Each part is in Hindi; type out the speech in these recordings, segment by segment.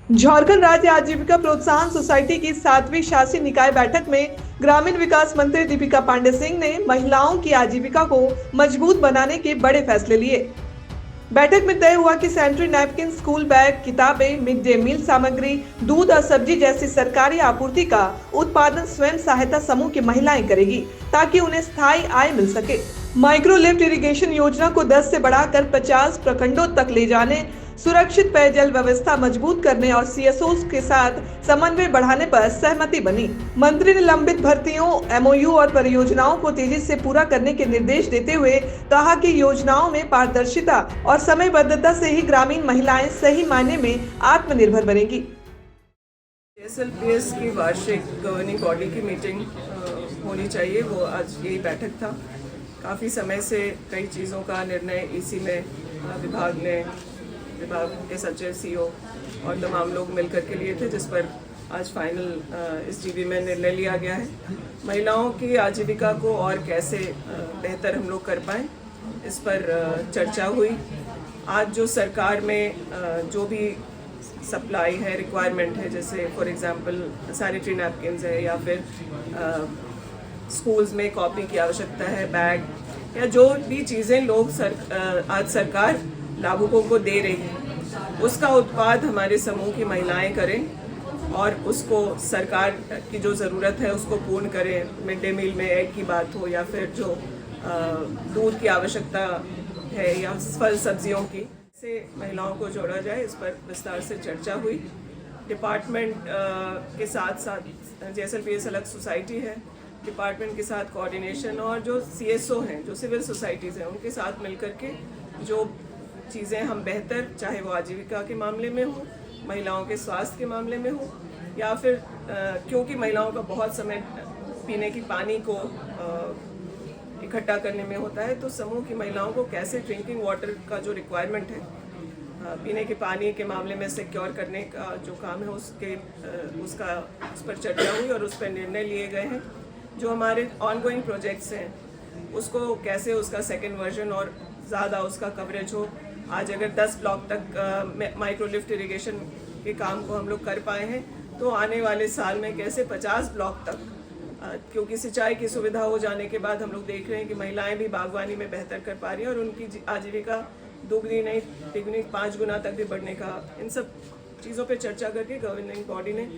झारखंड राज्य आजीविका प्रोत्साहन सोसाइटी की 7वीं शासी निकाय बैठक में ग्रामीण विकास मंत्री दीपिका पांडे सिंह ने महिलाओं की आजीविका को मजबूत बनाने के बड़े फैसले लिए। बैठक में तय हुआ कि सैनिटरी नैपकिन, स्कूल बैग, किताबें, मिड डे मील सामग्री, दूध और सब्जी जैसी सरकारी आपूर्ति का उत्पादन स्वयं सहायता समूह की महिलाएं करेगी, ताकि उन्हें स्थायी आय मिल सके। माइक्रो लिफ्ट इरिगेशन योजना को 10 से बढ़ाकर 50 प्रखंडों तक ले जाने, सुरक्षित पेयजल व्यवस्था मजबूत करने और सीएसओ के साथ समन्वय बढ़ाने पर सहमति बनी। मंत्री ने लंबित भर्तियों, एमओयू और परियोजनाओं को तेजी से पूरा करने के निर्देश देते हुए कहा कि योजनाओं में पारदर्शिता और समयबद्धता से ही ग्रामीण महिलाएं सही मायने में आत्मनिर्भर बनेगी। जेएसएलपीएस की वार्षिक गवर्निंग बॉडी की मीटिंग होनी चाहिए, वो आज यही बैठक था। काफ़ी समय से कई चीज़ों का निर्णय इसी में विभाग के सचिव, सीओ और तमाम लोग मिलकर के लिए थे, जिस पर आज फाइनल इस जीबी में निर्णय लिया गया है। महिलाओं की आजीविका को और कैसे बेहतर हम लोग कर पाएँ, इस पर चर्चा हुई। आज जो सरकार में जो भी सप्लाई है, रिक्वायरमेंट है, जैसे फॉर एग्जांपल सैनिटरी नैपकिन्स है या फिर स्कूल्स में कॉपी की आवश्यकता है, बैग या जो भी चीज़ें लोग आज सरकार लाभुकों को दे रही है, उसका उत्पाद हमारे समूह की महिलाएं करें और उसको सरकार की जो ज़रूरत है उसको पूर्ण करें। मिड डे मील में एग की बात हो या फिर जो दूध की आवश्यकता है या फल सब्जियों की, से महिलाओं को जोड़ा जाए, इस पर विस्तार से चर्चा हुई। डिपार्टमेंट के साथ साथ जेएसएलपीएस अलग सोसाइटी है, डिपार्टमेंट के साथ कोऑर्डिनेशन और जो सीएसओ हैं, जो सिविल सोसाइटीज़ हैं, उनके साथ मिलकर के जो चीज़ें हम बेहतर, चाहे वो आजीविका के मामले में हो, महिलाओं के स्वास्थ्य के मामले में हो या फिर क्योंकि महिलाओं का बहुत समय पीने की पानी को इकट्ठा करने में होता है, तो समूह की महिलाओं को कैसे ड्रिंकिंग वाटर का जो रिक्वायरमेंट है, पीने के पानी के मामले में सिक्योर करने का जो काम है उस पर चर्चा हुई और उस पर निर्णय लिए गए हैं। जो हमारे ऑनगोइंग प्रोजेक्ट्स हैं उसको कैसे उसका सेकेंड वर्जन और ज़्यादा उसका कवरेज हो। आज अगर 10 ब्लॉक तक माइक्रो लिफ्ट इरिगेशन के काम को हम लोग कर पाए हैं, तो आने वाले साल में कैसे 50 ब्लॉक तक, क्योंकि सिंचाई की सुविधा हो जाने के बाद हम लोग देख रहे हैं कि महिलाएं भी बागवानी में बेहतर कर पा रही हैं और उनकी आजीविका दोगुनी नहीं तिगुनी 5 गुना तक भी बढ़ने का, इन सब चीज़ों पे चर्चा करके गवर्निंग बॉडी ने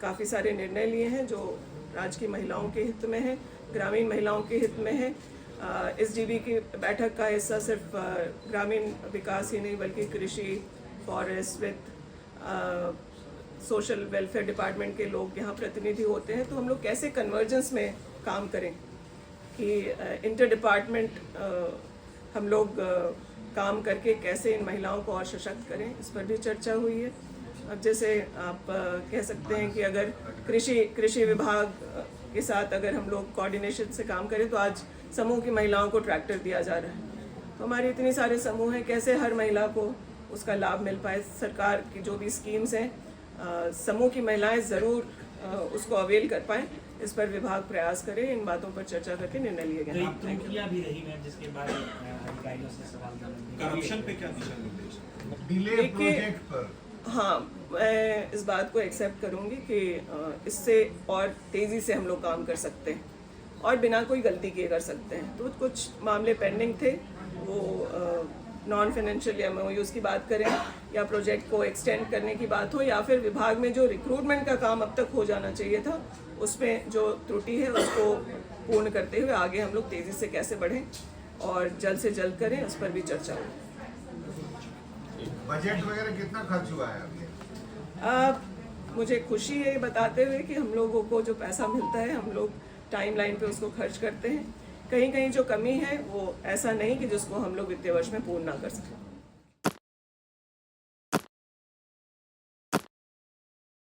काफ़ी सारे निर्णय लिए हैं जो राज्य की महिलाओं के हित में है, ग्रामीण महिलाओं के हित में है। इस जीबी की बैठक का हिस्सा सिर्फ ग्रामीण विकास ही नहीं बल्कि कृषि, फॉरेस्ट, वित्त, सोशल वेलफेयर डिपार्टमेंट के लोग यहाँ प्रतिनिधि होते हैं। तो हम लोग कैसे कन्वर्जेंस में काम करें कि इंटर डिपार्टमेंट हम लोग काम करके कैसे इन महिलाओं को और सशक्त करें, इस पर भी चर्चा हुई है। अब जैसे आप कह सकते हैं कि अगर कृषि विभाग के साथ अगर हम लोग कोऑर्डिनेशन से काम करें, तो आज समूह की महिलाओं को ट्रैक्टर दिया जा रहा है। तो हमारे इतने सारे समूह हैं, कैसे हर महिला को उसका लाभ मिल पाए। सरकार की जो भी स्कीम्स हैं, समूह की महिलाएं ज़रूर उसको अवेल कर पाएँ, इस पर विभाग प्रयास करे। इन बातों पर चर्चा करके निर्णय लिए गए। करप्शन पे क्या दिशा निर्देश? डिले प्रोजेक्ट पर हाँ, मैं इस बात को एक्सेप्ट करूंगी कि इससे और तेज़ी से हम लोग काम कर सकते हैं और बिना कोई गलती किए कर सकते हैं। तो कुछ मामले पेंडिंग थे, वो नॉन फाइनेंशियल एमओयूज की बात करें या प्रोजेक्ट को एक्सटेंड करने की बात हो या फिर विभाग में जो रिक्रूटमेंट का काम अब तक हो जाना चाहिए था, उसमें जो त्रुटि है उसको पूर्ण करते हुए आगे हम लोग तेज़ी से कैसे बढ़ें और जल्द से जल्द करें, उस पर भी चर्चा हो। बजट वगैरह कितना खर्च हुआ है अभी? मुझे खुशी है बताते हुए कि हम लोगों को जो पैसा मिलता है हम लोग टाइम लाइन पे उसको खर्च करते हैं। कहीं कहीं जो कमी है वो ऐसा नहीं कि जिसको हम लोग वित्तीय वर्ष में पूर्ण ना कर सकें।